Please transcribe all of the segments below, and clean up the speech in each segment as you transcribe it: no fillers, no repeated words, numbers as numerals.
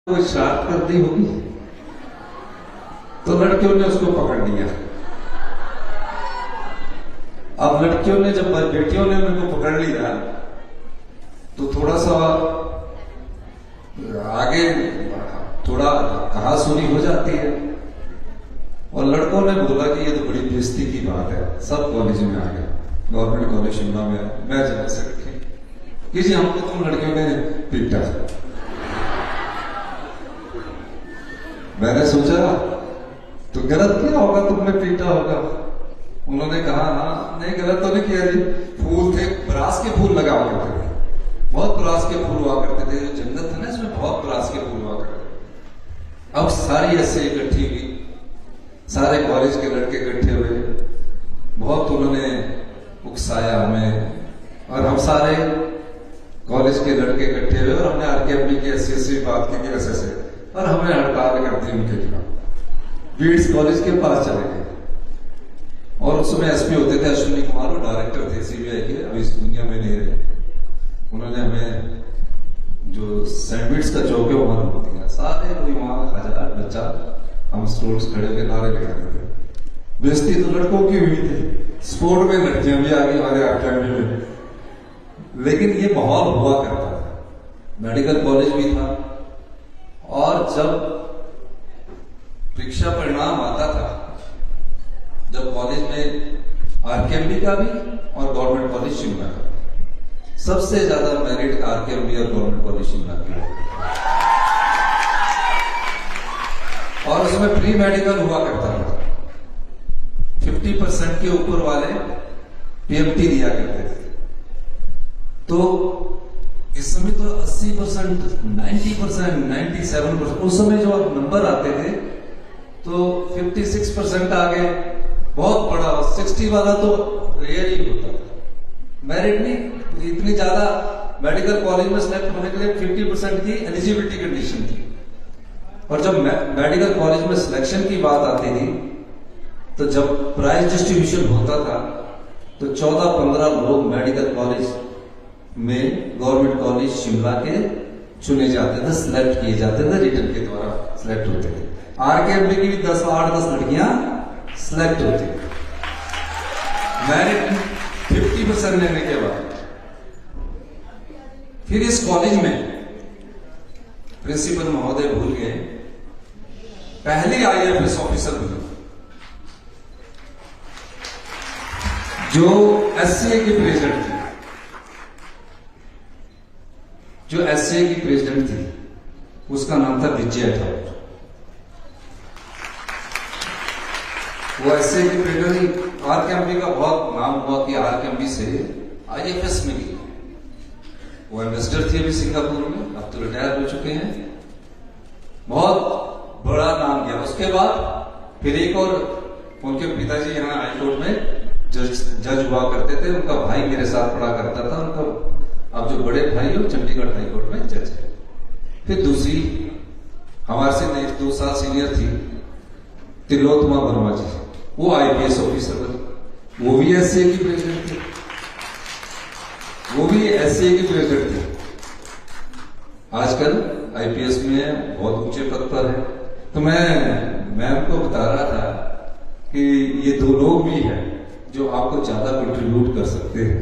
कोई शरारत कर दी होगी तो लड़कियों ने उसको पकड़ लिया। अब लड़कियों ने जब बेटियों ने मेरे को पकड़ लिया तो थोड़ा सा आगे थोड़ा कहासुनी हो जाती है और लड़कों ने बोला कि ये तो बड़ी बेइज्जती की बात है, सब कॉलेज में आ गए, गवर्नमेंट कॉलेज शिमला में मैं जगह से रखी किसी हमको तुम लड़कियों ने पीटा। मैंने सोचा तो गलत किया होगा, तुमने पीटा होगा। उन्होंने कहा हाँ नहीं गलत तो नहीं किया जी, फूल थे, परास के फूल लगा करते थे, बहुत परास के फूल हुआ करते थे, जो जन्नत है ना इसमें बहुत परास के फूल हुआ करते थे। अब सारी ऐसे इकट्ठी हुई, सारे कॉलेज के लड़के इकट्ठे हुए, बहुत उन्होंने उकसाया हमें और हम सारे कॉलेज के लड़के इकट्ठे हुए और हमने आरकेएमपी की ऐसी बात की ऐसे और हमें हड़ताल कर दी उनके खिलाफ। बीड्स कॉलेज के पास चले गए और उस समय एसपी होते थे अश्विनी कुमार, वो डायरेक्टर थे सीबीआई के, अभी इस दुनिया में नहीं रहे। उन्होंने हमें जो सैंडविच का चौक है वो मालूम दिया, सारे कोई वहां 1000 बच्चा हम स्टूडेंट्स खड़े होकर नारे लगा रहे थे। बेइज्जती तो लड़कों की हुई थी, स्पोर्ट में लड़कियां भी आ गई हमारे आरकेएमपी में, लेकिन ये माहौल हुआ करता था। मेडिकल कॉलेज भी था और जब परीक्षा परिणाम आता था, जब कॉलेज में आरकेएमपी का भी और गवर्नमेंट कॉलेज शिमला का, सबसे ज्यादा मेरिट आरकेएमपी और गवर्नमेंट कॉलेज शिमला की, और उसमें प्री मेडिकल हुआ करता था। 50% के ऊपर वाले पीएमटी दिया करते थे। तो इस समय तो 80%, 90%, 97%, उस समय जो नंबर आते थे तो 56% आ गए, बहुत बड़ा। 60 वाला तो रेयर ही होता था। मेरिट नहीं, इतनी ज्यादा मेडिकल कॉलेज में सिलेक्ट होने के लिए 50% की एलिजिबिलिटी कंडीशन थी। और जब मेडिकल कॉलेज में सिलेक्शन की बात आती थी तो जब प्राइज डिस्ट्रीब्यूशन होता था तो 14-15 लोग मेडिकल कॉलेज में गवर्नमेंट कॉलेज शिमला के चुने जाते थे, सिलेक्ट किए जाते थे, रिटर्न के द्वारा सिलेक्ट होते थे। आरकेएमपी की भी 8-10 लड़कियां सिलेक्ट होती थी मेरिट 50% लेने के बाद। फिर इस कॉलेज में प्रिंसिपल महोदय भूल गए, पहली आईएफएस ऑफिसर बनी जो एससीए की प्रेसिडेंट थी, जो एससीए की प्रेसिडेंट थी, उसका नाम था विजय ठाकुर। वो एससीए की प्रेसिडेंट, आरकेएमपी का बहुत नाम हुआ कि आरकेएमपी से आईएफएस में गई। वो एम्बेसडर थी अभी सिंगापुर में, अब तो रिटायर हो चुके हैं, बहुत बड़ा नाम किया। उसके बाद फिर एक और, उनके पिताजी यहाँ हाईकोर्ट में जज हुआ करते थे, उनका भाई मेरे साथ पढ़ा करता था, उनका अब जो बड़े भाई हो चंडीगढ़ हाईकोर्ट में जज है। फिर दूसरी हमारे से 2 साल सीनियर थी तिलोत्तमा वर्मा जी, वो आईपीएस ऑफिसर बनी, वो भी एससीए की प्रेसिडेंट थी, वो भी एससीए की प्रेसिडेंट थी। आजकल आईपीएस में बहुत ऊंचे पद पर है। तो मैं उनको बता रहा था कि ये 2 लोग भी हैं जो आपको ज्यादा कंट्रीब्यूट कर सकते हैं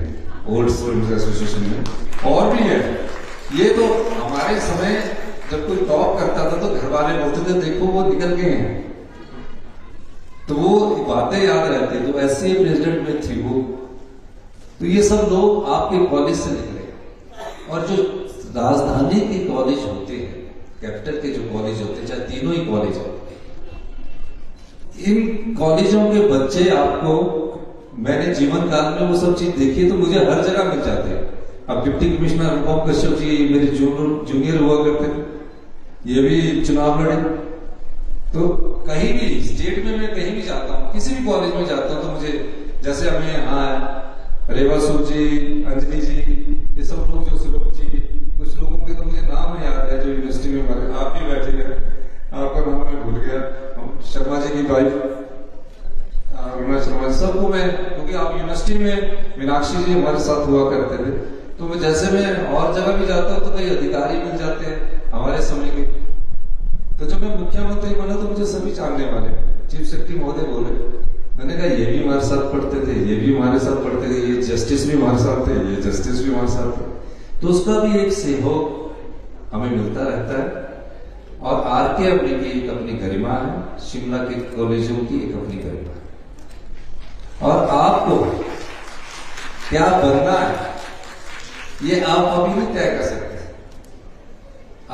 ओल्ड स्टूडेंट्स एसोसिएशन में, और भी है। ये तो हमारे समय जब कोई टॉप करता था तो घर वाले बोलते थे देखो वो निकल गए हैं, तो वो बातें याद रहती। तो ऐसे ही प्रेसिडेंट में थी वो। तो ये सब लोग आपके कॉलेज से निकले, और जो राजधानी के कॉलेज होते हैं, कैपिटल के जो कॉलेज होते हैं, चाहे तीनों ही कॉलेज होते हैं, इन कॉलेजों के बच्चे आपको, मैंने जीवन काल में वो सब चीज देखी, तो मुझे हर जगह मिल जाते हैं। अब डिप्टी कमिश्नर अनुपम कश्यप जी मेरे जूनियर हुआ करते थे, ये भी चुनाव लड़े। तो कहीं भी स्टेट में मैं कहीं भी जाता हूँ, किसी भी कॉलेज में जाता हूँ, तो मुझे जैसे हमें यहाँ रेवा सूर जी, अंजलि जी, ये सब लोग जो सुलोक जी, कुछ लोगों के तो मुझे नाम याद है जो यूनिवर्सिटी में हमारे, आप भी बैठे हैं, आपका नाम मैं भूल गया, शर्मा जी की वाइफ शर्मा, सबको मैं, क्योंकि आप यूनिवर्सिटी में मीनाक्षी जी हमारे साथ हुआ करते थे, तो मैं जैसे मैं और जगह भी जाता हूँ तो कई अधिकारी मिल जाते हैं हमारे समय के, तो जब मैं मुख्यमंत्री बना तो मुझे सभी जानने वाले, चीफ सेक्रेटरी महोदय बोले, मैंने कहा ये भी हमारे साथ पढ़ते थे, ये भी हमारे साथ पढ़ते थे, ये जस्टिस भी हमारे साथ थे, ये जस्टिस भी हमारे साथ थे। तो उसका भी एक सहयोग हमें मिलता रहता है। और आरके अपनी की एक अपनी गरिमा है, शिमला के कॉलेजों की एक अपनी गरिमा है। और आपको क्या बनना है ये आप अभी नहीं तय कर सकते।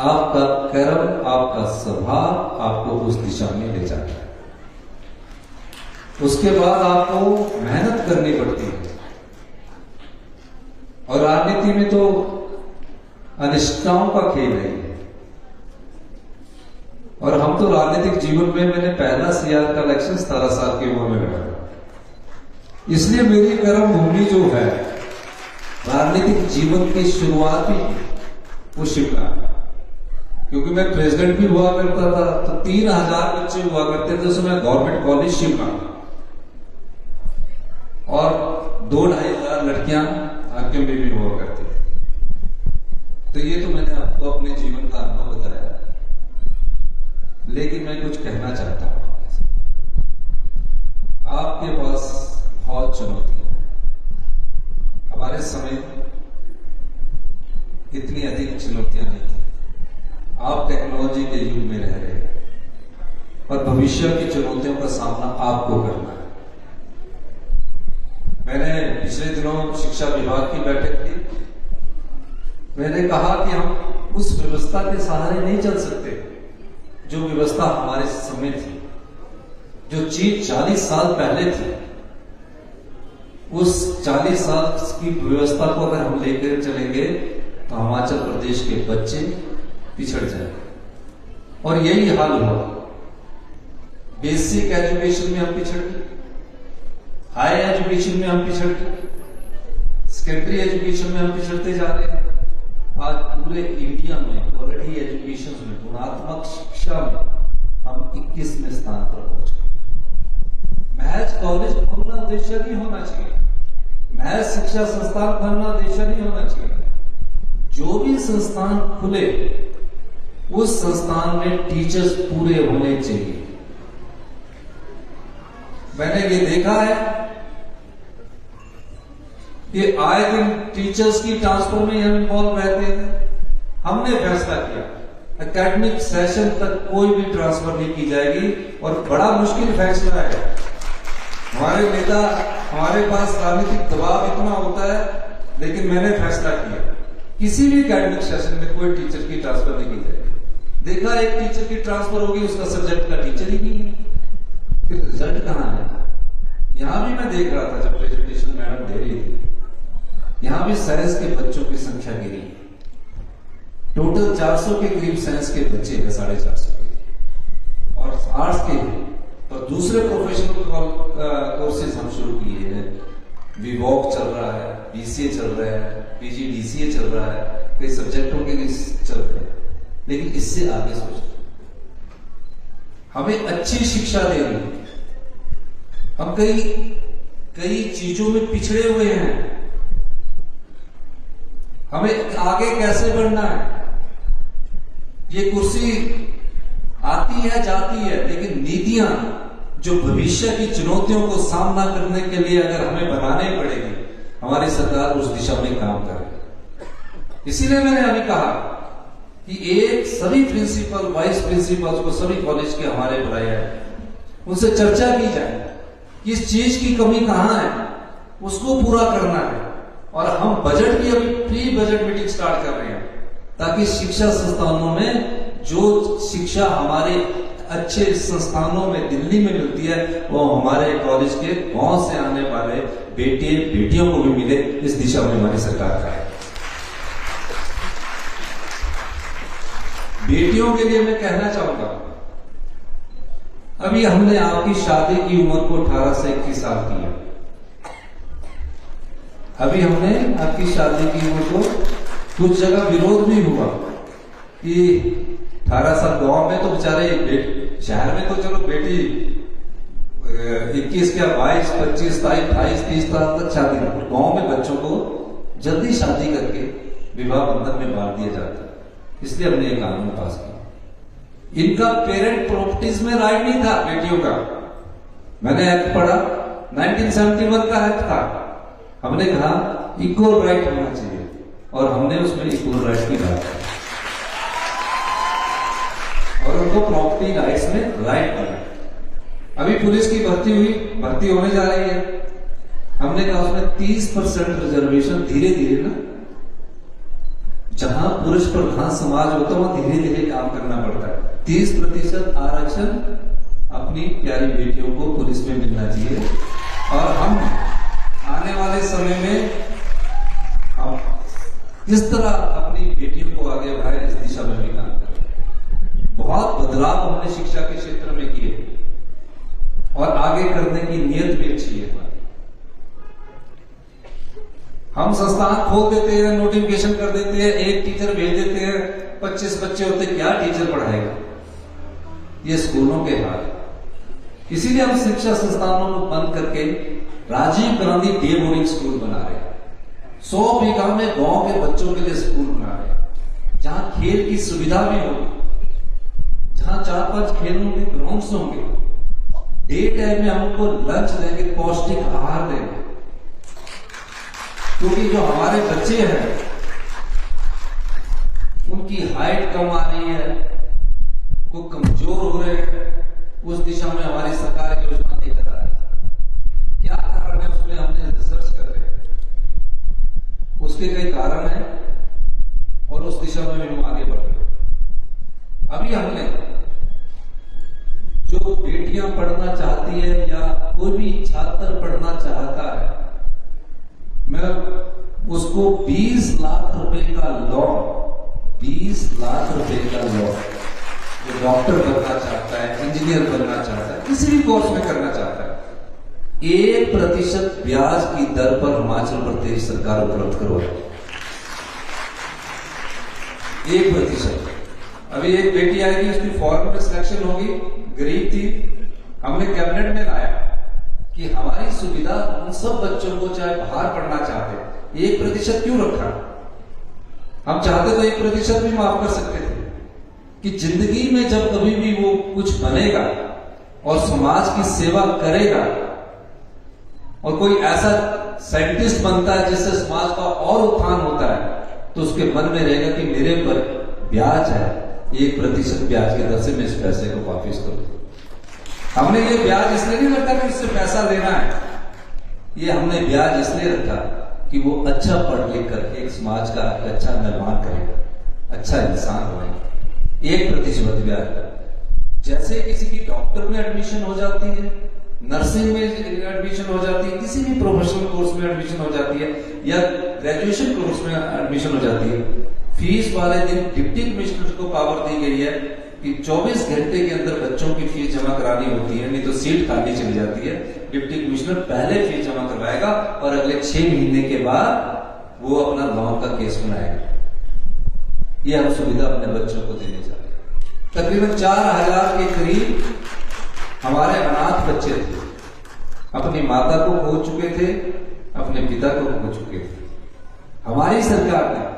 आपका कर्म, आपका स्वभाव आपको उस दिशा में ले जाता है। उसके बाद आपको मेहनत करनी पड़ती है। और राजनीति में तो अनिश्चितताओं का खेल है। और हम तो राजनीतिक जीवन में, मैंने पहला सीआर का इलेक्शन 17 साल की उम्र में लड़ा, इसलिए मेरी कर्म भूमि जो है राजनीतिक जीवन की शुरुआत ही वो शिमला, क्योंकि मैं प्रेसिडेंट भी हुआ करता था तो 3000 बच्चे हुआ करते थे उसमें गवर्नमेंट कॉलेज शिमला, और 2-2.5 हजार लड़कियां आगे में भी हुआ करती थी। तो ये तो मैंने आपको अपने जीवन का अनुभव बताया, लेकिन मैं कुछ कहना चाहता हूं। आपके पास बहुत चुनौतियां, हमारे समय इतनी अधिक चुनौतियां नहीं थी। आप टेक्नोलॉजी के युग में रह रहे हैं और भविष्य की चुनौतियों का सामना आपको करना है। मैंने पिछले दिनों शिक्षा विभाग की बैठक की, मैंने कहा कि हम उस व्यवस्था के सहारे नहीं चल सकते जो व्यवस्था हमारे समय थी, जो चीज 40 साल पहले थी। उस 40 साल की व्यवस्था को अगर हम लेकर चलेंगे तो हिमाचल प्रदेश के बच्चे पिछड़ जाएंगे। और यही हाल हुआ। बेसिक एजुकेशन में हम पिछड़ गए, हाई एजुकेशन में हम पिछड़ गए, सेकेंडरी एजुकेशन में हम पिछड़ते जा रहे हैं। आज पूरे इंडिया में क्वालिटी एजुकेशन में, गुणात्मक शिक्षा में हम 21वें स्थान पर पहुंच गए। महज कॉलेज खोलना उद्देश्य नहीं होना चाहिए, महज शिक्षा संस्थान खोलना उद्देश्य नहीं होना चाहिए। जो भी संस्थान खुले उस संस्थान में टीचर्स पूरे होने चाहिए। मैंने ये देखा है कि आए दिन टीचर्स की ट्रांसफर में हम इन्वॉल्व रहते हैं। हमने फैसला किया एकेडमिक सेशन तक कोई भी ट्रांसफर नहीं की जाएगी, और बड़ा मुश्किल फैसला है। हमारे नेता, हमारे पास राजनीतिक दबाव इतना होता है, लेकिन मैंने फैसला किया किसी भी एकेडमिक सेशन में कोई टीचर की ट्रांसफर नहीं की जाएगी। देखा एक टीचर की ट्रांसफर होगी, उसका सब्जेक्ट का टीचर ही नहीं है, फिर रिजल्ट कहां है? यहां भी मैं देख रहा था जब प्रेजेंटेशन मैडम दे रही थी, यहां भी साइंस के बच्चों की संख्या गिरी। टोटल 400 के करीब साइंस के बच्चे हैं, 450 के, और आर्ट्स के और दूसरे प्रोफेशनल कोर्सेज हम शुरू किए हैं। वीवॉक चल रहा है, बीसीए चल रहा है, पीजीडीसीए चल रहा है, कई सब्जेक्टों के लिए चल रहे हैं। लेकिन इससे आगे सोचो, हमें अच्छी शिक्षा देनी है। हम कई चीजों में पिछड़े हुए हैं, हमें आगे कैसे बढ़ना है। ये कुर्सी आती है जाती है, लेकिन नीतियां जो भविष्य की चुनौतियों को सामना करने के लिए अगर हमें बनाने पड़ेगी, हमारी सरकार उस दिशा में काम करे। इसीलिए मैंने अभी कहा कि एक सभी प्रिंसिपल, वाइस प्रिंसिपल्स को सभी कॉलेज के हमारे बुलाए हैं, उनसे चर्चा की जाए किस चीज की कमी कहां है, उसको पूरा करना है। और हम बजट की अभी प्री बजट मीटिंग स्टार्ट कर रहे हैं, ताकि शिक्षा संस्थानों में जो शिक्षा हमारे अच्छे संस्थानों में दिल्ली में मिलती है, वो हमारे कॉलेज के गांव से आने वाले बेटे बेटियों को भी मिले। इस दिशा में हमारी सरकार का है। बेटियों के लिए मैं कहना चाहूंगा, अभी हमने आपकी शादी की उम्र को 18 से 21 साल की है। अभी हमने आपकी शादी की उम्र को, कुछ जगह विरोध भी हुआ कि 18 साल, गांव में तो बेचारे, शहर में तो चलो बेटी 21 क्या 22, 25, 27, 28, 30 साल तक शादी, गांव में बच्चों को जल्दी शादी करके विवाह बंधन में बांध दिया जाता है। इसलिए हमने एक कानून पास किया इनका पेरेंट प्रॉपर्टीज में राइट नहीं था बेटियों का। मैंने एक्ट पढ़ा, 1971 का एक्ट था। हमने कहा इक्वल राइट होना चाहिए और हमने उसमें इक्वल राइट की बात की और उनको प्रॉपर्टी राइट्स में राइट दिया। अभी पुलिस की भर्ती होने जा रही है। हमने कहा उसमें 30% रिजर्वेशन धीरे धीरे ना, जहां पुरुष प्रधान समाज होता है वहां धीरे धीरे काम करना पड़ता है। 30% आरक्षण अपनी प्यारी बेटियों को पुलिस में मिलना चाहिए और हम आने वाले समय में हम किस तरह अपनी बेटियों को आगे बढ़ाए इस दिशा में भी काम करें। बहुत बदलाव हमने शिक्षा के क्षेत्र में किए और आगे करने की नीयत भी अच्छी है। हम संस्थान खोल देते हैं, नोटिफिकेशन कर देते हैं, एक टीचर भेज देते हैं, 25 बच्चे होते, क्या टीचर पढ़ाएगा? ये स्कूलों के हाल। इसीलिए हम शिक्षा संस्थानों को बंद करके Rajiv Gandhi day boarding school बना रहे हैं। 100 बीघा में गांव के बच्चों के लिए स्कूल बना रहे हैं, जहां खेल की सुविधा भी होगी, जहां 4-5 खेलों के ग्राउंड्स होंगे। डे टाइम में हमको लंच देंगे, पौष्टिक आहार देंगे, क्योंकि जो हमारे बच्चे हैं उनकी हाइट कम आ रही है, वो कमजोर हो रहे हैं। उस दिशा में हमारी सरकार योजना नहीं कर रहा है। क्या कारण है उसमें हमने रिसर्च कर रहे हैं, उसके कई कारण है और उस दिशा में हम आगे बढ़ रहे हैं। अभी हमने जो बेटियां पढ़ना चाहती है या कोई भी छात्र पढ़ना चाहता है, मैं उसको 20 लाख रुपए का लोन, 20 लाख रुपए का लोन, जो डॉक्टर बनना चाहता है, इंजीनियर बनना चाहता है, किसी भी कोर्स में करना चाहता है, 1% ब्याज की दर पर हिमाचल प्रदेश सरकार उपलब्ध करवाए। 1%। अभी एक बेटी आएगी, उसकी फॉरेन में सिलेक्शन होगी, गरीब थी, हमने कैबिनेट में लाया कि हमारी सुविधा उन सब बच्चों को चाहे बाहर पढ़ना चाहते, 1% क्यों रखा? हम चाहते तो 1% भी माफ कर सकते थे कि जिंदगी में जब कभी भी वो कुछ बनेगा और समाज की सेवा करेगा और कोई ऐसा साइंटिस्ट बनता है जिससे समाज का और उत्थान होता है, तो उसके मन में रहेगा कि मेरे पर ब्याज है, 1% ब्याज की दर से मैं इस पैसे को वापिस करूं। हमने ये ब्याज इसलिए नहीं रखा कि इससे पैसा लेना है, ये हमने ब्याज इसलिए रखा कि वो अच्छा पढ़ लिख करके एक समाज का अच्छा निर्माण करेगा, अच्छा इंसान बनेगा। 1% ब्याज। जैसे किसी की डॉक्टर में एडमिशन हो जाती है, नर्सिंग में एडमिशन हो जाती है, किसी भी प्रोफेशनल कोर्स में एडमिशन हो जाती है या ग्रेजुएशन कोर्स में एडमिशन हो जाती है, फीस वाले दिन डिप्टी कमिश्नर को पावर दी गई है कि 24 घंटे के अंदर बच्चों की फीस जमा करानी होती है, नहीं तो सीट खाली चली जाती है। डिप्टी कमिश्नर पहले फीस जमा करवाएगा और अगले 6 महीने के बाद वो अपना लोन का केस बनाएगा। ये हम सुविधा अपने बच्चों को देने जा रहे हैं। तकरीबन 4000 के करीब हमारे अनाथ बच्चे थे, अपनी माता को खो चुके थे, अपने पिता को खो चुके थे। हमारी सरकार ने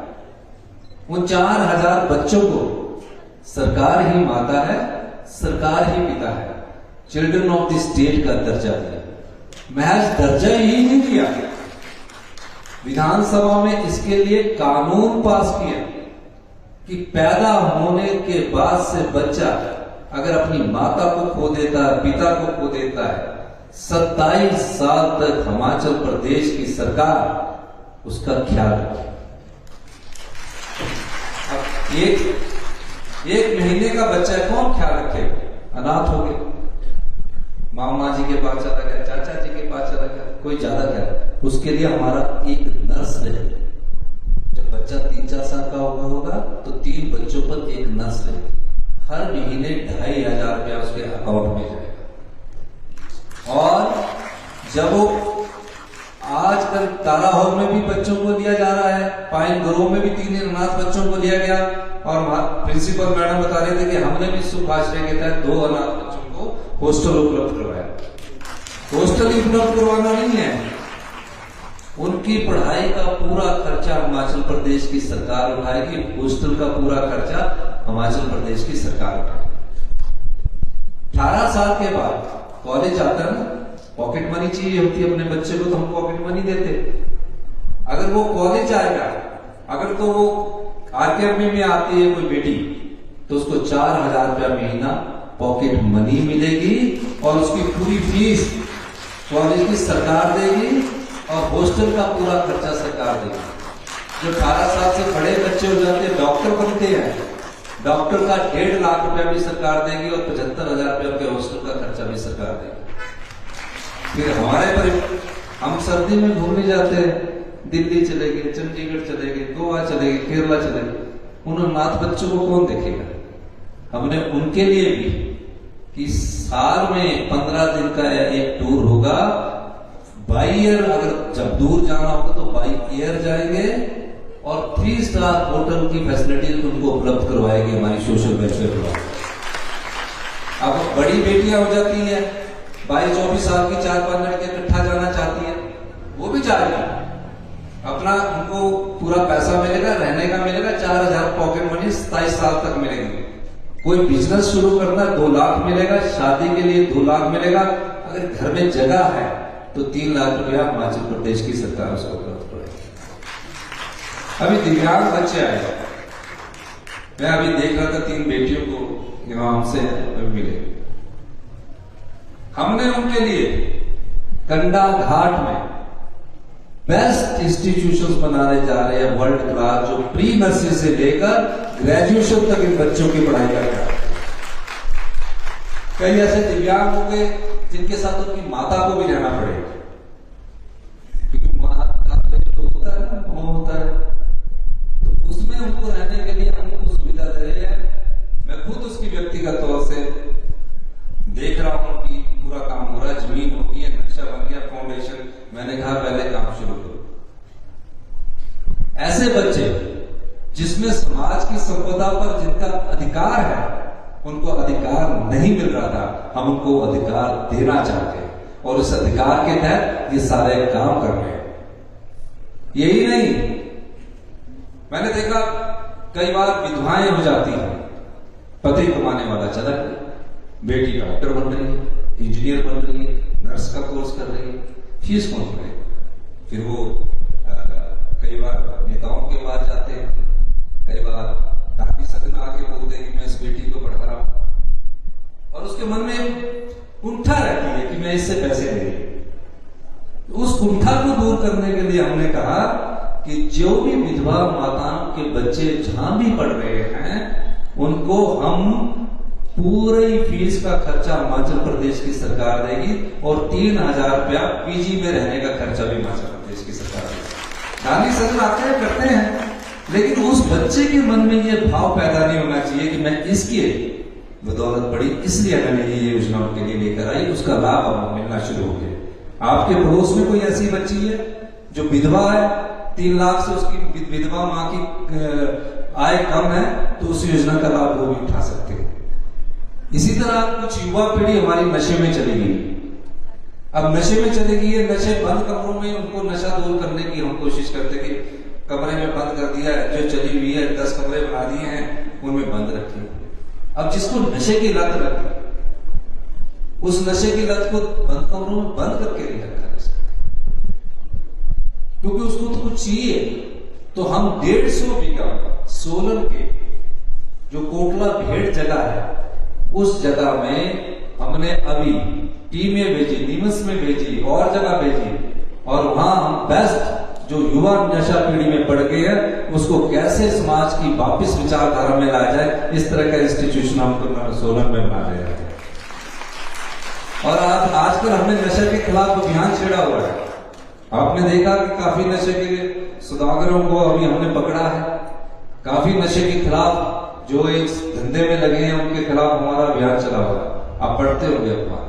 उन 4000 बच्चों को, सरकार ही माता है, सरकार ही पिता है, चिल्ड्रन ऑफ द स्टेट का दर्जा दिया। महज दर्जा ही नहीं दिया, विधानसभा में इसके लिए कानून पास किया कि पैदा होने के बाद से बच्चा अगर अपनी माता को खो देता है, पिता को खो देता है, 27 साल तक हिमाचल प्रदेश की सरकार उसका ख्याल रखे। अब एक महीने का बच्चा कौन ख्याल रखे? अनाथ हो गए, मामा जी के पास चला गया, चाचा जी के पास चला गया, कोई ज्यादा क्या, उसके लिए हमारा एक नर्स रहे। जब बच्चा 3-4 साल का होगा तो 3 बच्चों पर एक नर्स रहे। हर महीने 2500 रुपया उसके अकाउंट में जाएगा। और जब वो आजकल तारा हॉल में भी बच्चों को लिया जा रहा है, पाइन ग्रोव में भी 3 अनाथ बच्चों को लिया गया और प्रिंसिपल मैडम बता रहे थे कि हमने भी सुभाषचंद्र के तहत 2 अनाथ बच्चों को हॉस्टल उपलब्ध करवाया। हॉस्टल उपलब्ध करवाना नहीं है, उनकी पढ़ाई का पूरा खर्चा हिमाचल प्रदेश की सरकार उठाएगी। हॉस्टल का पूरा खर्चा हिमाचल प्रदेश की सरकार उठाएगी। 18 साल के बाद कॉलेज आता है ना, पॉकेट मनी चाहिए होती है अपने बच्चे को, तो हम पॉकेट मनी देते। अगर वो कॉलेज आएगा, अगर तो वो आरकेएमपी में आती है कोई बेटी, तो उसको 4000 रुपया महीना पॉकेट मनी मिलेगी और उसकी पूरी फीस कॉलेज की सरकार देगी और हॉस्टल का पूरा खर्चा सरकार देगी। जो 18 साल से बड़े बच्चे हो जाते हैं, डॉक्टर बनते हैं, डॉक्टर का 1.5 लाख रुपया भी सरकार देगी और 75,000 रुपया के हॉस्टल का खर्चा भी सरकार देगी। फिर हमारे पर हम सर्दी में घूमने जाते हैं, दिल्ली चले गए, चंडीगढ़ चले गए, गोवा चले गए, केरला चले गए, उन अनाथ बच्चों को कौन देखेगा? हमने उनके लिए भी कि साल में 15 दिन का एक टूर होगा, बाई एयर, अगर जब दूर जाना होगा तो बाई एयर जाएंगे और 3 स्टार होटल की फैसिलिटीज उनको उपलब्ध करवाएंगे हमारी सोशल वेलफेयर द्वारा। अब बड़ी बेटियां हो जाती है, 22-24 साल की 4-5 लड़कियां इकट्ठा जाना चाहती है, वो भी जाएगी, अपना उनको पूरा पैसा मिलेगा, रहने का मिलेगा, 4000 पॉकेट मनी 27 साल तक मिलेगी। कोई बिजनेस शुरू करना 2 लाख मिलेगा, शादी के लिए 2 लाख मिलेगा, अगर घर में जगह है तो 3 लाख रुपया हिमाचल प्रदेश की सरकार उसको उपलब्ध करेगी। अभी दिव्यांग बच्चे आए, मैं अभी देख रहा था 3 बेटियों को यहाँ हमसे मिले, हमने उनके लिए कंडा घाट में बेस्ट इंस्टीट्यूशंस बनाने जा रहे हैं, वर्ल्ड क्लास, जो प्री नर्सरी से लेकर ग्रेजुएशन तक इन बच्चों की पढ़ाई करता है। कई ऐसे दिव्यांग होंगे जिनके साथ उनकी माता को भी रहना पड़ेगा, क्योंकि माता जो होता है ना, वो होता है, तो उसमें उनको रहने के लिए हम उनको सुविधा दे रहे हैं। मैं खुद उसकी व्यक्तिगत तौर से देख रहा हूं कि पूरा काम हो रहा है, जमीन हो गई, नक्शा बन गया, फाउंडेशन, मैंने कहा पहले काम शुरू करो। ऐसे बच्चे जिसमें समाज की संपदा पर जिनका अधिकार है, उनको अधिकार नहीं मिल रहा था, हम उनको अधिकार देना चाहते हैं और उस अधिकार के तहत ये सारे काम कर रहे हैं। यही नहीं, मैंने देखा कई बार विधवाएं हो जाती हैं, पति कमाने वाला चला गया, बेटी डॉक्टर बन रही है, इंजीनियर बन रही है, नर्स का कोर्स कर रही है, फीस कौन भरेगा? फिर वो कई बार नेताओं के पास जाते हैं, कई बार दादी सदन आके बोलते हैं कि मैं इस बेटी को पढ़ा रहा हूं, और उसके मन में कुंठा रहती है कि मैं इससे पैसे ले। उस कुंठा को दूर करने के लिए हमने कहा कि जो भी विधवा माताओं के बच्चे जहां भी पढ़ रहे हैं, उनको हम पूरी फीस का खर्चा हिमाचल प्रदेश की सरकार देगी और 3000 रुपया पीजी में रहने का खर्चा भी हिमाचल प्रदेश की सरकार देगी। दानी सदन आते हैं, करते हैं, लेकिन उस बच्चे के मन में यह भाव पैदा नहीं होना चाहिए कि मैं इसकी बदौलत पड़ी, इसलिए मैंने ये योजना उनके लिए लेकर आई, उसका लाभ अब मिलना शुरू हो गया। आपके पड़ोस में कोई ऐसी बच्ची है जो विधवा है, 3 लाख से उसकी विधवा मां की आय कम है, तो उस योजना का लाभ वो भी उठा सकते हैं। इसी तरह कुछ युवा पीढ़ी हमारी नशे में चली गई, अब नशे में चली गई है, नशे बंद कमरों में उनको नशा दूर करने की हम कोशिश करते कि कमरे में बंद कर दिया है, जो चली हुई है 10 कमरे बना दिए हैं, उनमें बंद रखिए। अब जिसको नशे की लत लगी, उस नशे की लत को बंद कमरों में बंद करके नहीं रखा, क्योंकि उसको तो कुछ चाहिए। तो हम 150 बीघा सोलन के जो कोटला भेड़ जगह है, उस जगह में हमने अभी टीमें भेजी, निमस में भेजी और जगह भेजी, और वहां हम बेस्ट जो युवा नशा पीढ़ी में पड़ गए हैं उसको कैसे समाज की वापिस विचारधारा में लाया जाए, इस तरह का इंस्टीट्यूशन हम सोलन में बना रहे हैं। और आजकल हमने नशे के खिलाफ अभियान छेड़ा हुआ है। आपने देखा कि काफी नशे के सौदागरों को अभी हमने पकड़ा है, काफी नशे के खिलाफ जो इस धंधे में लगे हैं उनके खिलाफ हमारा अभियान चला हुआ है। आप पढ़ते होंगे अखबार,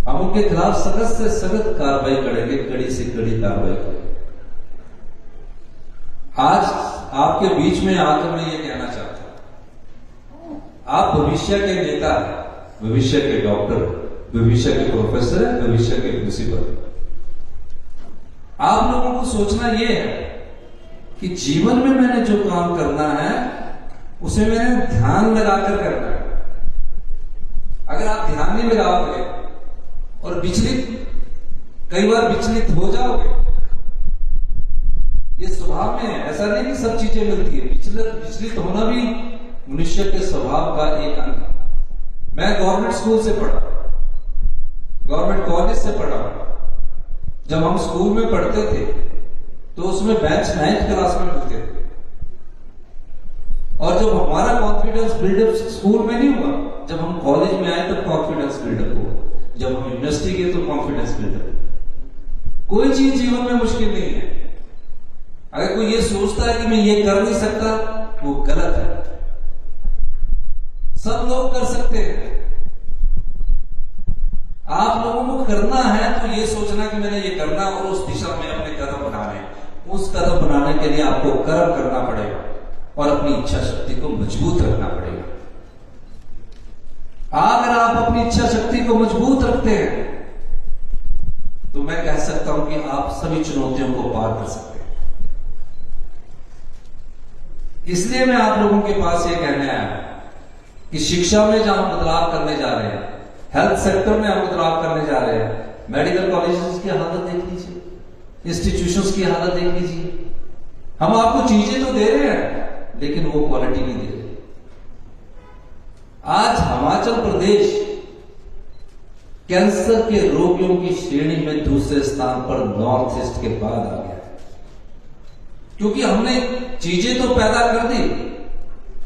हम उनके खिलाफ सख्त से सख्त कार्रवाई करेंगे, कड़ी से कड़ी कार्रवाई करेंगे। आज आपके बीच में आकर मैं ये कहना चाहता हूं, आप भविष्य के नेता हैं, भविष्य के डॉक्टर, भविष्य के प्रोफेसर है, भविष्य के प्रिंसिपल। आप लोगों को सोचना यह है कि जीवन में मैंने जो काम करना है उसे मैंने ध्यान लगाकर करना है। अगर आप परेशानी में आओगे और कई बार विचलित हो जाओगे। ये स्वभाव में है, ऐसा नहीं कि सब चीजें मिलती है। विचलित होना भी मनुष्य के स्वभाव का एक अंग है। मैं गवर्नमेंट स्कूल से पढ़ा, गवर्नमेंट कॉलेज से पढ़ा। जब हम स्कूल में पढ़ते थे तो उसमें बेंच 9th क्लास में मिलते थे, और जब हमारा कॉन्फिडेंस बिल्डअप स्कूल में नहीं हुआ, जब हम कॉलेज में आए तब कॉन्फिडेंस बिल्डअप हुआ, जब हम यूनिवर्सिटी गए तो कॉन्फिडेंस बिल्डअप। कोई चीज जीवन में मुश्किल नहीं है। अगर कोई ये सोचता है कि मैं ये कर नहीं सकता, वो गलत है। सब लोग कर सकते हैं। आप लोगों को करना है तो ये सोचना कि मैंने ये करना और उस दिशा में अपने कदम बनाने, उस कदम बनाने के लिए आपको कर्म करना पड़ेगा और अपनी इच्छा शक्ति को मजबूत रखना पड़ेगा। अगर आप अपनी इच्छा शक्ति को मजबूत रखते हैं तो मैं कह सकता हूं कि आप सभी चुनौतियों को पार कर सकते हैं। इसलिए मैं आप लोगों के पास ये कहने आया कि शिक्षा में जहां हम बदलाव करने जा रहे हैं, हेल्थ सेक्टर में हम बदलाव करने जा रहे हैं, मेडिकल कॉलेजेस की हालत देख लीजिए, इंस्टीट्यूशंस की हालत देख लीजिए। हम आपको चीजें तो दे रहे हैं लेकिन वो क्वालिटी नहीं दे रहे। आज हिमाचल प्रदेश कैंसर के रोगियों की श्रेणी में दूसरे स्थान पर नॉर्थ ईस्ट के बाद आ गया, क्योंकि हमने चीजें तो पैदा कर दी,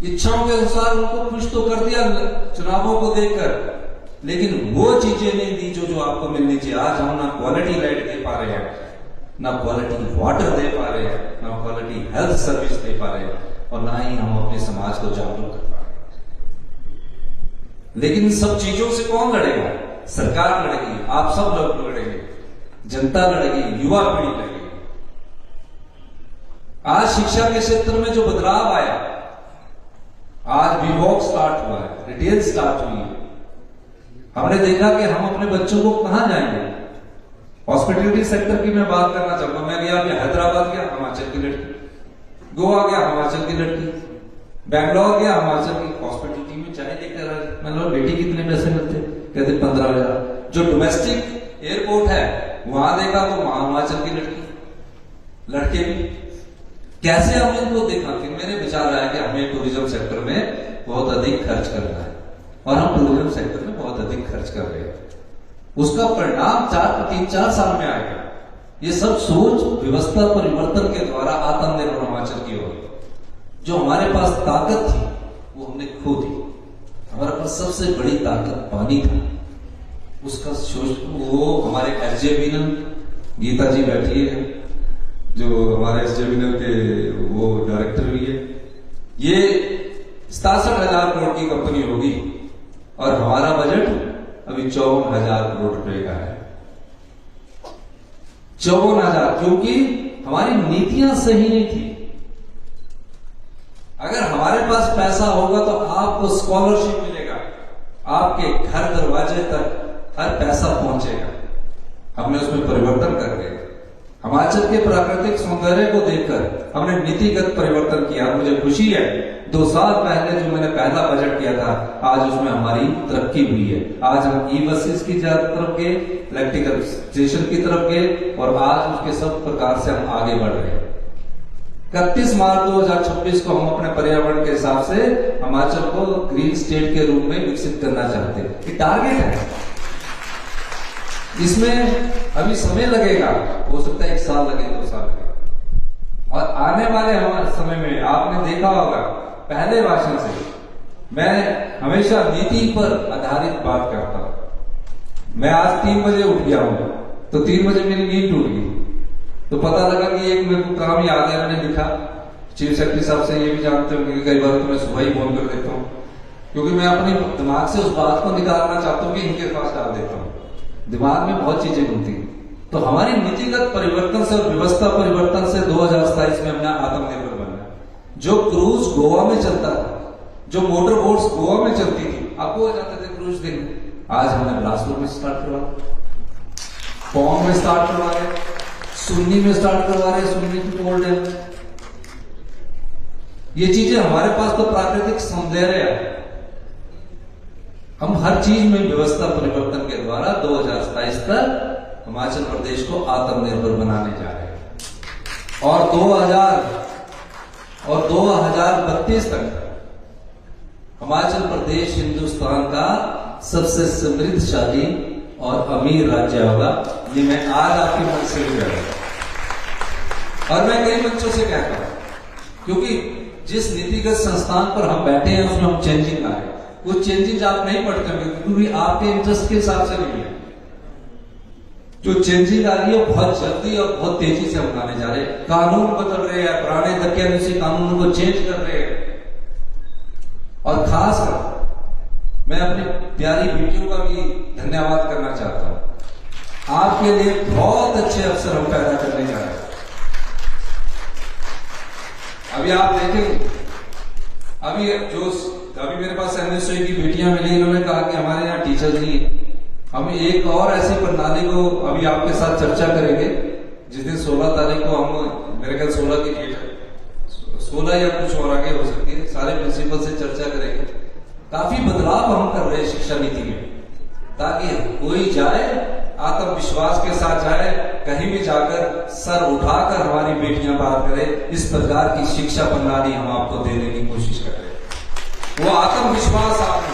इच्छाओं के अनुसार उनको खुश तो कर दिया चुनावों को देखकर, लेकिन वो चीजें नहीं दी जो आपको मिलनी चाहिए। आज हम ना क्वालिटी लाइट दे पा रहे हैं, ना क्वालिटी वाटर दे पा रहे हैं, ना क्वालिटी हेल्थ सर्विस दे पा रहे हैं, और ना ही हम अपने समाज को जागरूक कर पा रहे हैं। लेकिन इन सब चीजों से कौन लड़ेगा? सरकार लड़ेगी, आप सब लोग लड़ेंगे, जनता लड़ेगी, युवा पीढ़ी लड़ेगी। आज शिक्षा के क्षेत्र में जो बदलाव आया, आज विवॉक स्टार्ट हुआ है, रिटेल स्टार्ट हुई है। हमने देखा कि हम अपने बच्चों को कहां जाएंगे। हॉस्पिटलिटी सेक्टर की मैं बात करना चाहूंगा। मैं गया, हैदराबाद गया, हिमाचल की लड़की, गोवा गया, हिमाचल की लड़की, बैंगलोर गया, हिमाचल की। हॉस्पिटलिटी में चाय लेकर आ, मतलब बेटी कितने पैसे मिलते? कहते 15,000। जो डोमेस्टिक एयरपोर्ट है वहां देखा तो वहां हिमाचल की लड़की, लड़के भी। कैसे हमने इनको देखा? फिर मेरे विचार आया कि हमें टूरिज्म सेक्टर में बहुत अधिक खर्च करना है, और हम टूरिज्म सेक्टर में बहुत अधिक खर्च कर रहे हैं। उसका परिणाम 3-4 साल में आएगा। ये सब सोच व्यवस्था परिवर्तन के द्वारा आत्मनिर्भर हिमाचल की ओर, जो हमारे पास ताकत थी वो हमने खो दी। हमारे पास सबसे बड़ी ताकत पानी था, उसका सोच वो हमारे एसजेवीएनएल गीता जी बैठी है, जो हमारे एसजेवीएनएल के वो डायरेक्टर भी है। ये 67,000 करोड़ की कंपनी होगी और हमारा बजट अभी 54,000 करोड़ रुपए का है। 54,000, क्योंकि हमारी नीतियां सही नहीं थी। अगर हमारे पास पैसा होगा तो आपको स्कॉलरशिप मिलेगा, आपके घर दरवाजे तक हर पैसा पहुंचेगा। हमने उसमें परिवर्तन कर दिया। हिमाचल के प्राकृतिक सौंदर्य को देखकर हमने नीतिगत परिवर्तन किया। मुझे खुशी है 2 साल पहले जो मैंने पहला बजट किया था, आज उसमें हमारी तरक्की हुई है। आज हम ई बसेस की तरफ गए, इलेक्ट्रिकल स्टेशन की तरफ गए, और आज उसके सब प्रकार से हम आगे बढ़ रहे हैं। 31 मार्च 2026 को हम अपने पर्यावरण के हिसाब से हिमाचल को ग्रीन स्टेट के रूप में विकसित करना चाहते हैं। ये टारगेट है। इसमें अभी समय लगेगा, हो सकता है 1 साल लगे, 2 साल लगे, और आने वाले हमारे समय में आपने देखा होगा, पहले भाषण से मैं हमेशा नीति पर आधारित बात करता हूं। मैं आज 3 बजे उठ गया हूं, तो 3 बजे मेरी नींद टूट गई, तो पता लगा कि एक मेरे को काम याद है, मैंने लिखा। चीफ सेक्रेटरी साहब से ये भी जानते होंगे, कई बार तो मैं सुबह ही फोन कर देता हूं, क्योंकि मैं अपने दिमाग से उस बात को निकालना चाहता हूं कि इनके पास डाल देता हूं। दिमाग में बहुत चीजें घूमती हैं। तो हमारी नीतिगत परिवर्तन से और व्यवस्था परिवर्तन से 2027 में हमने आत्मनिर्भर बनना है। जो क्रूज गोवा में चलता था, जो मोटर बोट्स गोवा में चलती थी, आपको हो जाते थे क्रूज दिन, आज हमने बिलासपुर में स्टार्ट करवा, पौंग में स्टार्ट करवा रहे, सुन्नी में स्टार्ट करवा रहे, सुन्नी की पोर्ट है। ये चीजें हमारे पास तो प्राकृतिक सौंदर्य है, हम हर चीज में व्यवस्था परिवर्तन के द्वारा 2027 तक हिमाचल प्रदेश को आत्मनिर्भर बनाने जा रहे हैं और 2032 तक हिमाचल प्रदेश हिंदुस्तान का सबसे समृद्धशाली और अमीर राज्य होगा। ये मैं आज आपके मन से भी कह रहा हूं और मैं कई मंचों से कहता हूं, क्योंकि जिस नीतिगत संस्थान पर हम बैठे हैं उसमें हम चेंजिंग ला रहे हैं। वो चेंजिंग आप नहीं पढ़ते होंगे क्योंकि आपके इंटरेस्ट के हिसाब से नहीं है। जो चेंजिंग आ रही है बहुत जल्दी और बहुत तेजी से हम लाने जा रहे हैं। कानून बदल रहे हैं, पुराने दकियानुसी कानूनों को चेंज कर रहे हैं और खासकर मैं अपनी प्यारी बेटियों का भी धन्यवाद करना चाहता हूं। आपके लिए बहुत अच्छे अवसर हम पैदा करने जा रहे हैं। अभी आप देखेंगे, अभी मेरे पास एमएसओ की बेटियां मिली, इन्होंने कहा कि हमारे यहाँ टीचर नहीं है। हम एक और ऐसी प्रणाली को अभी आपके साथ चर्चा करेंगे, जिस दिन 16 तारीख को हम, मेरे ख्याल 16 की डेट है, 16 या कुछ और आगे हो सकती है, सारे प्रिंसिपल से चर्चा करेंगे। काफी बदलाव हम कर रहे हैं शिक्षा नीति में, ताकि कोई जाए आत्मविश्वास के साथ जाए, कहीं भी जाकर सर उठाकर हमारी बेटियां बात करें। इस प्रकार की शिक्षा प्रणाली हम आपको देने की कोशिश कर रहे हैं। वो आत्मविश्वास आपको,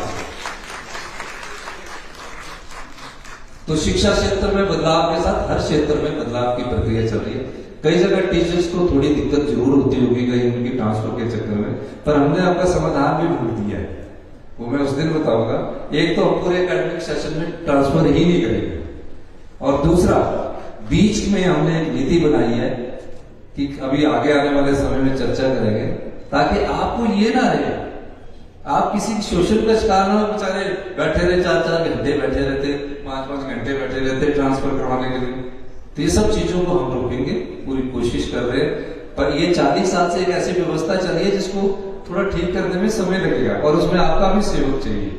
तो शिक्षा क्षेत्र में बदलाव के साथ हर क्षेत्र में बदलाव की प्रक्रिया चल रही है। कई जगह टीचर्स को थोड़ी दिक्कत जरूर होती होगी कहीं उनकी ट्रांसफर के चक्कर में, पर हमने आपका समाधान भी ढूंढ दिया है, वो मैं उस दिन बताऊंगा। एक तो हम पूरे एकेडमिक सेशन में ट्रांसफर ही नहीं करेंगे, और दूसरा बीच में हमने एक नीति बनाई है कि अभी आगे आने वाले समय में चर्चा करेंगे, ताकि आपको ये ना रहे आप किसी सोशल का शिकार ना हो, बेचारे बैठे रहे 4-4 घंटे बैठे रहते, 5-5 घंटे बैठे रहते ट्रांसफर करवाने के लिए। तो ये सब चीजों को हम रोकेंगे, पूरी कोशिश कर रहे हैं। पर ये 40 साल से एक ऐसी व्यवस्था चली है जिसको थोड़ा ठीक करने में समय लगेगा, और उसमें आपका भी सहयोग चाहिए,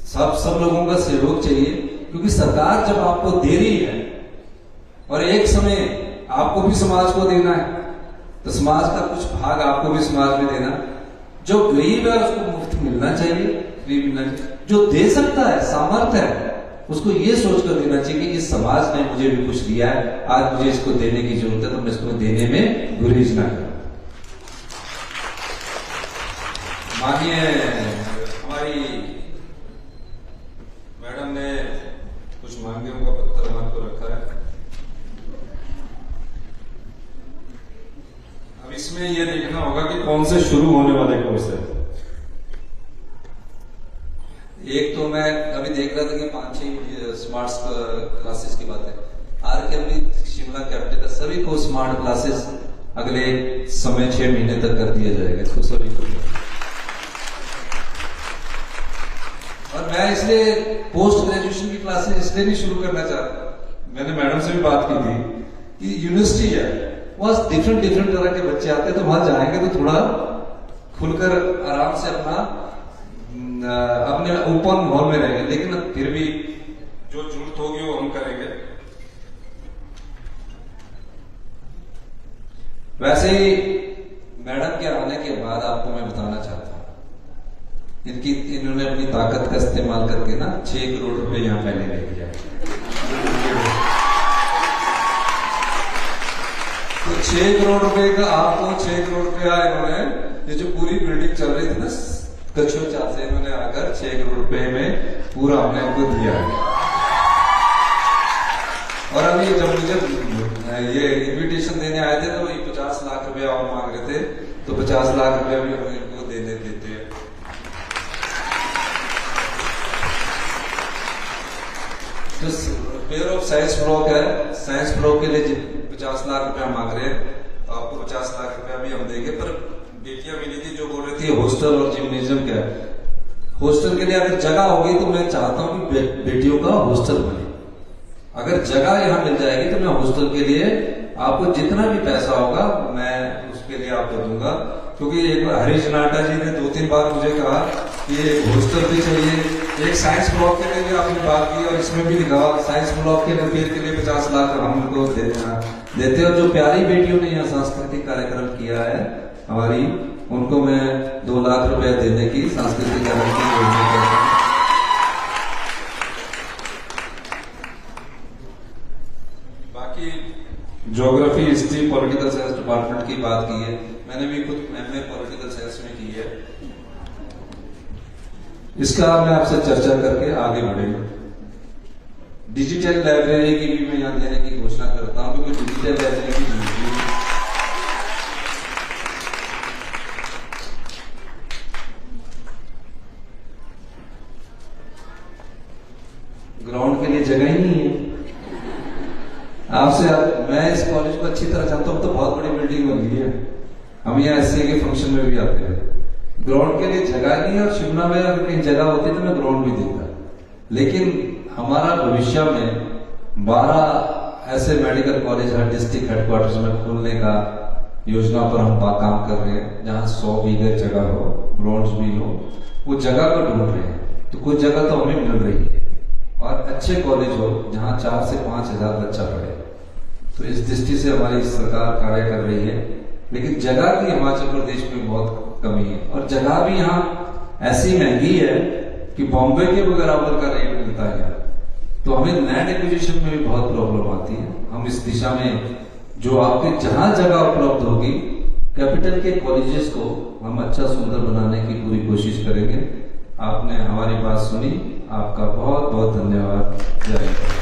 सब लोगों का सहयोग चाहिए, क्योंकि सरकार जब आपको दे रही है और एक समय आपको भी समाज को देना है, तो समाज का कुछ भाग आपको भी समाज में देना। जो गरीब है उसको मुफ्त मिलना चाहिए, फ्री मिलना चाहिए। जो दे सकता है, सामर्थ्य है, उसको ये सोचकर देना चाहिए कि इस समाज ने मुझे भी कुछ दिया है, आज मुझे इसको देने की जरूरत है, तो मैं इसको देने में गुरेज ना करूं। मानिए हमारी मैडम ने कुछ मांगियों का पत्र हमारे को रखा है। अब इसमें यह देखना होगा कि कौन से शुरू होने वाले कोर्स है। एक तो मैं अभी देख रहा था कि 5-6 स्मार्ट क्लासेस की बात है। आरके शिमला कैपिटल सभी को स्मार्ट क्लासेस अगले समय 6 महीने तक कर दिया जाएगा, इसको सभी को। और मैं इसलिए पोस्ट ग्रेजुएशन की क्लासेस इसलिए नहीं शुरू करना चाहता, मैंने मैडम से भी बात की थी कि यूनिवर्सिटी है, वहां डिफरेंट तरह के बच्चे आते हैं, तो वहां जाएंगे तो थोड़ा खुलकर आराम से अपने ओपन माहौल में रहेंगे, लेकिन फिर भी जो जरूरत होगी वो हम करेंगे। वैसे ही मैडम के आने के बाद आपको मैं बताना चाहता हूं, इन्होंने अपनी ताकत का इस्तेमाल करके ना 6 करोड़ रुपए यहां पहले ले लिया। तो 6 करोड़ रुपए का आपको 6 करोड़ रुपया इन्होंने, ये जो पूरी बिल्डिंग चल रही थी ना कछुआ चाल से, इन्होंने आकर 6 करोड़ रुपए में पूरा हमने इनको दिया है। और अभी जब मुझे ये इन्विटेशन देने आए थे तो वही 50 लाख रुपया और मांग रहे थे, तो 50 लाख रुपया भी हम इनको देने देते हैं। जो पेयर ऑफ साइंस ब्लॉक है, साइंस ब्लॉक के लिए 50 लाख रुपया मांग रहे हैं, तो आपको 50 लाख रुपया भी हम देंगे। पर बेटियां मिली थी जो बोल रही थी हॉस्टल और जिम्नेजियम क्या है, हॉस्टल के लिए अगर जगह होगी तो मैं चाहता हूं कि बेटियों का हॉस्टल बने। अगर जगह यहां मिल जाएगी तो मैं हॉस्टल के लिए आपको जितना भी पैसा होगा मैं उसके लिए आपको दूंगा, क्योंकि एक बार हरीश नाटा जी ने 2-3 बार मुझे कहा कि हॉस्टल भी चाहिए। एक साइंस ब्लॉक के लिए भी आपने बात की और इसमें भी लिखा साइंस ब्लॉक के रिपेयर के लिए 50 लाख हम उनको देते। और जो प्यारी बेटियों ने यहाँ सांस्कृतिक कार्यक्रम किया है हमारी, उनको मैं 2 लाख रुपया देने की सांस्कृतिक कार्यक्रम की योजना geography, history, political science department की बात की है। मैंने भी खुद एमए पॉलिटिकल साइंस में की है। इसका मैं आपसे चर्चा करके आगे बढ़ेंगे। डिजिटल लाइब्रेरी की भी मैं यहाँ देने की घोषणा करता हूँ, क्योंकि डिजिटल लाइब्रेरी की जरूरत है। ग्राउंड के लिए जगह ही नहीं है। मैं इस कॉलेज को अच्छी तरह जानता हूं, तो बहुत बड़ी बिल्डिंग बन गई है। हम यहाँ एससी के फंक्शन में भी आते हैं, ग्राउंड के लिए जगह नहीं है। और शिमला में अगर कहीं जगह होती तो मैं ग्राउंड भी देता। लेकिन हमारा भविष्य में 12 ऐसे मेडिकल कॉलेज हर डिस्ट्रिक्ट हेडक्वार्टर्स में खोलने का योजना पर हम काम कर रहे हैं, जहां 100 बीघे जगह हो, ग्राउंड्स भी हो। वो जगह को ढूंढ रहे हैं, तो कुछ जगह तो हमें मिल रही है। और अच्छे कॉलेज हो जहां 4 से 5 हजार बच्चा पढ़े। तो इस दृष्टि से हमारी सरकार कार्य कर रही है। लेकिन जगह की हिमाचल प्रदेश में बहुत कमी है, और जगह भी यहाँ ऐसी महंगी है कि बॉम्बे के बराबर का रेट मिलता है। तो हमें लैंड एक्विजिशन में भी बहुत प्रॉब्लम आती है। हम इस दिशा में जो आपके जहां जगह उपलब्ध होगी, कैपिटल के कॉलेजेस को हम अच्छा सुंदर बनाने की पूरी कोशिश करेंगे। आपने हमारी बात सुनी, आपका बहुत बहुत धन्यवाद। जय हिंद।